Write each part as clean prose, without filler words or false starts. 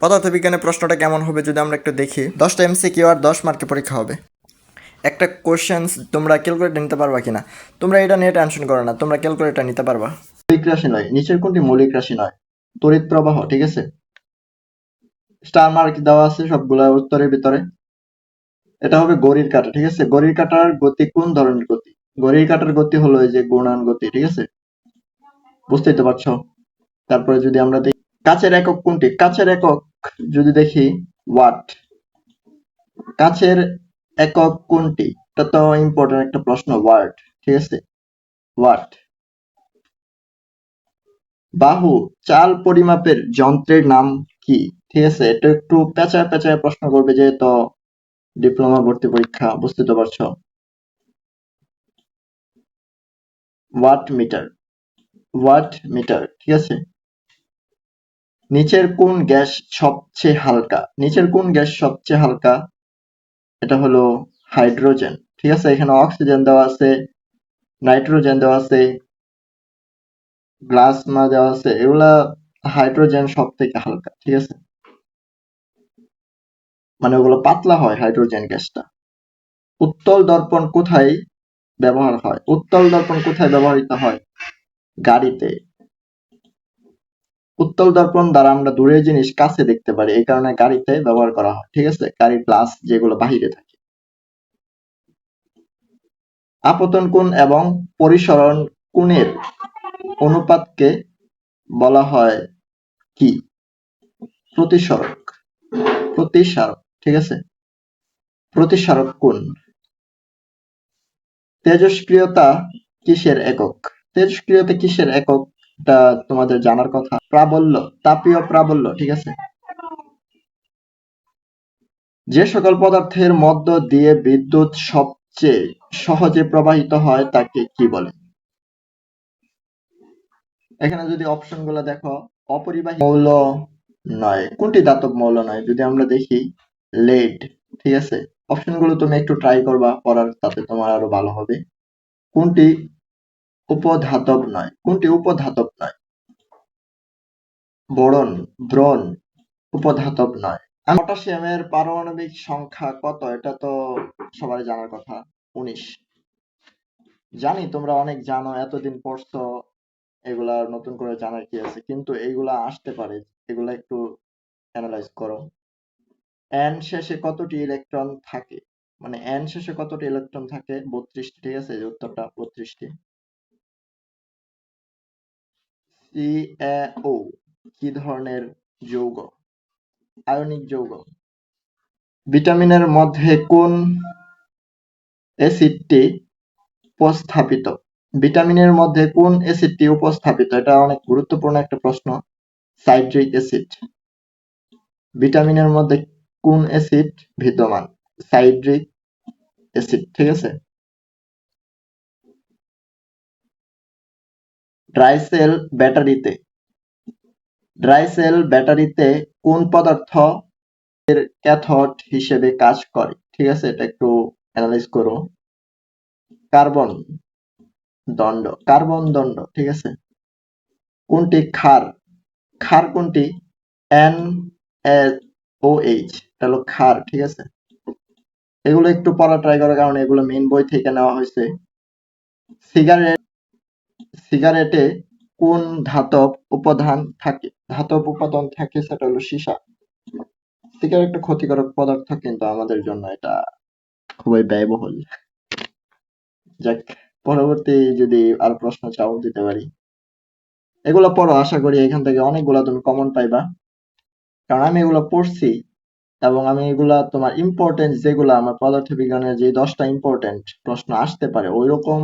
পদার্থবিজ্ঞানের প্রশ্নটা কেমন হবে যদি আমরা একটু দেখি। 10টা এমসিকিউ আর 10 মার্কের পরীক্ষা হবে। একটা কোশ্চেন্স তোমরা ক্যালকুলেটর নিতে পারবা কিনা, তোমরা এটা নিয়ে টেনশন করো না, তোমরা ক্যালকুলেটর নিতে পারবা। মৌলিক রাশি নয়, নিচের কোনটি মৌলিক রাশি নয়? তড়িৎ প্রবাহ, ঠিক আছে। স্টার মার্ক দেওয়া আছে সবগুলা উত্তরের ভিতরে। এটা হবে ঘড়ির কাঁটা, ঠিক আছে। ঘড়ির কাঁটার গতি কোন ধরনের গতি? ঘড়ির কাঁটার গতি হলো এই যে ঘূর্ণায়মান গতি, ঠিক আছে। বুঝতেই তো পারছো। তারপরে যদি আমরা দেখি কাচের একক কোনটি? কাচের একক যদি দেখি ওয়াট। কাচের একক কোনটি? এটা তো ইম্পর্টেন্ট একটা প্রশ্ন, ওয়াট, ঠিক আছে, ওয়াট। বাহু চাল পরিমাপের যন্ত্রের নাম কি? ঠিক আছে, এটা একটু পেঁচায় পেঁচায় প্রশ্ন করবে, যেহেতু ডিপ্লোমা ভর্তি পরীক্ষা, বুঝতে তো পারছো। ওয়াট মিটার, ওয়াট মিটার, ঠিক আছে। নিচের কোন গ্যাস সবচেয়ে হালকা? নিচের কোন গ্যাস সবচেয়ে হালকা? এটা হলো হাইড্রোজেন, ঠিক আছে। এখানে অক্সিজেন দেওয়া আছে, নাইট্রোজেন দেওয়া আছে, প্লাজমা দেওয়া আছে, এগুলা হাইড্রোজেন সব থেকে হালকা, ঠিক আছে। মানে ওগুলো পাতলা হয় হাইড্রোজেন গ্যাসটা। উত্তল দর্পণ কোথায় ব্যবহার হয়? উত্তল দর্পণ কোথায় ব্যবহৃত হয়? গাড়িতে। উত্তল দর্পণ দ্বারা আমরা দূরের জিনিস কাছে দেখতে পারি, এই কারণে গাড়িতে ব্যবহার করা হয়, ঠিক আছে। গাড়ির গ্লাস যেগুলো বাহিরে থাকে। আপতন কোণ এবং পরিসরণ কোণের অনুপাতকে বলা হয় কি? প্রতিসরক, প্রতিসারক, ঠিক আছে, প্রতিসারক কোণ। তেজস্ক্রিয়তা কিসের একক? তেজস্ক্রিয়তা কিসের একক? এটা তোমাদের জানার কথা। প্রাবল্য, তাপীয় প্রাবল্য, ঠিক আছে। যে সকল পদার্থের মধ্য দিয়ে বিদ্যুৎ সবচেয়ে সহজে প্রবাহিত হয় তাকে কি বলে? এখানে যদি অপশন গুলো দেখো, অপরিবাহী মৌল নয়। কোনটি ধাতব মৌল নয়? যদি আমরা দেখি লেড, ঠিক আছে। অপশন গুলো তুমি একটু ট্রাই করবা পড়ার, তাতে তোমার আরো ভালো হবে। কোনটি উপধাতব নয়? কোনটি উপধাতব নয়? বোরন, ব্রোন উপধাতব নয়। পটাশিয়ামের পারমাণবিক সংখ্যা কত? এটা তো সবার জানার কথা, 19। জানি তোমরা অনেক জানো, এতদিন পড়ছো, এগুলা নতুন করে জানার কি আছে, কিন্তু এইগুলা আসতে পারে, এগুলা একটু অ্যানালাইজ করো। এন শেষে কতটি ইলেকট্রন থাকে? মানে এন শেষে কতটি ইলেকট্রন থাকে? 32টি, ঠিক আছে, এই উত্তরটা 32টি। CaO কি ধরনের যৌগ? আয়নিক যৌগ। ভিটামিনের মধ্যে কোন অ্যাসিডটি উপস্থাপিত? ভিটামিনের মধ্যে কোন অ্যাসিডটি উপস্থাপিত? এটা অনেক গুরুত্বপূর্ণ একটা প্রশ্ন। Citric acid. ভিটামিনের মধ্যে কোন অ্যাসিড বিদ্যমান? সাইট্রিক অ্যাসিড, ঠিক আছে। ড্রাই সেল ব্যাটারিতে, ড্রাই সেল ব্যাটারিতে কোন পদার্থ এর ক্যাথোড হিসেবে কাজ করে? ঠিক আছে, এটা একটু অ্যানালাইজ করো। কার্বন দণ্ড, কার্বন দণ্ড, ঠিক আছে। কোনটি ক্ষার? ক্ষার কোনটি? NaOH, এটা হলো ক্ষার, ঠিক আছে। এগুলো একটু পড়া ট্রাই করার, কারণ এগুলো মেইন বই থেকে নেওয়া হয়েছে। সিগারেট, সিগারেটে কোন ধাতব উপাদান থাকে? ধাতব উপাদান থাকে, সেটা হলো সীসা। সিগারেট একটা ক্ষতিকারক পদার্থ, কিন্তু আমাদের জন্য এটা খুবই ব্যয়বহুল। যাক, পরবর্তী যদি আর প্রশ্ন চাও দিতে পারি। এগুলো পড়ো, আশা করি এখান থেকে অনেকগুলা তুমি কমন পাইবা, কারণ আমি এগুলো পড়ছি, এবং আমি এগুলা তোমার ইম্পর্টেন্ট যেগুলো আমার পদার্থবিজ্ঞানের যে 10টা ইম্পর্টেন্ট প্রশ্ন আসতে পারে, ওইরকম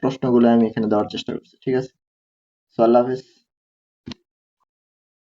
প্রশ্নগুলো আমি এখানে দেওয়ার চেষ্টা করছি, ঠিক আছে। সো আল্লাহ হাফেজ।